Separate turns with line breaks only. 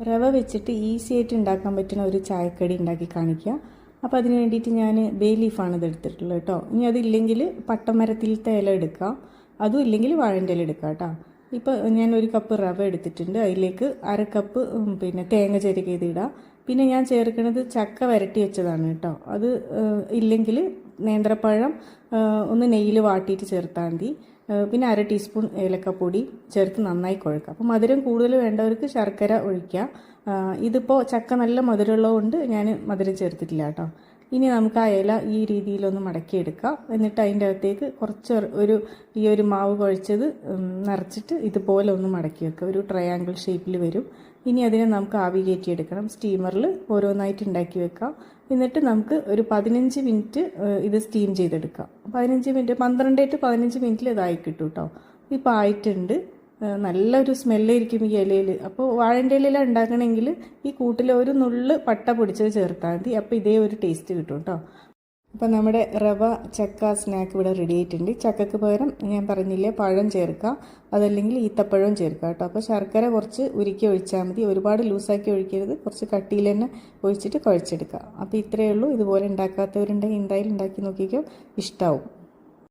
റവ വെച്ചിട്ട് ഈസി ആയിട്ട് ഉണ്ടാക്കാൻ പറ്റുന്ന ഒരു ചായക്കടി ഉണ്ടാക്കി കാണിക്കുക. അപ്പോൾ അതിന് വേണ്ടിയിട്ട് ഞാൻ ബേ ലീഫാണ് ഇത് എടുത്തിട്ടുള്ളത് കേട്ടോ. ഇനി അതില്ലെങ്കിൽ പട്ടമരത്തിലത്തെ ഇല എടുക്കാം, അതും ഇല്ലെങ്കിൽ വാഴൻ്റെ ഇല എടുക്കാം കേട്ടോ. ഇപ്പോൾ ഞാൻ 1 കപ്പ് റവ എടുത്തിട്ടുണ്ട്. അതിലേക്ക് 1/2 കപ്പ് തേങ്ങ ചിരകിയത് ഇടാം. പിന്നെ ഞാൻ ചേർക്കുന്നത് ചക്ക വരട്ടി വെച്ചതാണ് കേട്ടോ. അത് ഇല്ലെങ്കിൽ നേന്ത്രപ്പഴം ഒന്ന് നെയ്യിൽ വാട്ടിയിട്ട് ചേർത്താൽ മതി. പിന്നെ 1/2 ടീസ്പൂൺ ഏലക്കപ്പൊടി ചേർത്ത് നന്നായി കുഴക്കുക. അപ്പോൾ മധുരം കൂടുതൽ വേണ്ടവർക്ക് ശർക്കര ഒഴിക്കുക. ഇതിപ്പോൾ ചക്ക നല്ല മധുരമുള്ളതുകൊണ്ട് ഞാൻ മധുരം ചേർത്തിട്ടില്ല കേട്ടോ. ഇനി നമുക്ക് ആ ഇല ഈ രീതിയിലൊന്ന് മടക്കിയെടുക്കാം. എന്നിട്ട് അതിൻ്റെ അകത്തേക്ക് കുറച്ച് ഈ ഒരു മാവ് കുഴച്ചത് നിറച്ചിട്ട് ഇതുപോലെ ഒന്ന് മടക്കി വെക്കുക. ഒരു ട്രയാങ്കിൾ ഷേപ്പിൽ വരും. ഇനി അതിനെ നമുക്ക് ആവി കയറ്റിയെടുക്കണം. സ്റ്റീമറിൽ ഓരോന്നായിട്ട് ഉണ്ടാക്കി വെക്കാം. എന്നിട്ട് നമുക്ക് ഒരു 15 മിനിറ്റ് ഇത് സ്റ്റീം ചെയ്തെടുക്കാം. 15 മിനിറ്റ് 12 to 15 മിനിറ്റിൽ ഇതായി കിട്ടും കേട്ടോ. ഇപ്പോൾ ആയിട്ടുണ്ട്. നല്ലൊരു സ്മെല്ലായിരിക്കും ഈ ഇലയിൽ. അപ്പോൾ വാഴൻ്റെ ഇലയില ഉണ്ടാക്കണമെങ്കിൽ ഈ കൂട്ടിൽ ഒരു നുള്ള് പട്ട പൊടിച്ചത് ചേർത്താൽ മതി. അപ്പോൾ ഇതേ ഒരു ടേസ്റ്റ് കിട്ടും കേട്ടോ. അപ്പോൾ നമ്മുടെ റവ ചക്ക സ്നാക്ക് ഇവിടെ റെഡി ആയിട്ടുണ്ട്. ചക്കക്ക് പകരം ഞാൻ പറഞ്ഞില്ലേ പഴം ചേർക്കാം, അതല്ലെങ്കിൽ ഈത്തപ്പഴവും ചേർക്കാം കേട്ടോ. അപ്പോൾ ശർക്കര കുറച്ച് ഉരുക്കി ഒഴിച്ചാൽ മതി. ഒരുപാട് ലൂസാക്കി ഒഴിക്കരുത്, കുറച്ച് കട്ടിയിൽ തന്നെ ഒഴിച്ചിട്ട് കുഴച്ചെടുക്കുക. അപ്പോൾ ഇത്രയേ ഉള്ളൂ. ഇതുപോലെ ഉണ്ടാക്കാത്തവരുണ്ടെങ്കിൽ എന്തായാലും ഉണ്ടാക്കി നോക്കിക്കോ, ഇഷ്ടമാവും.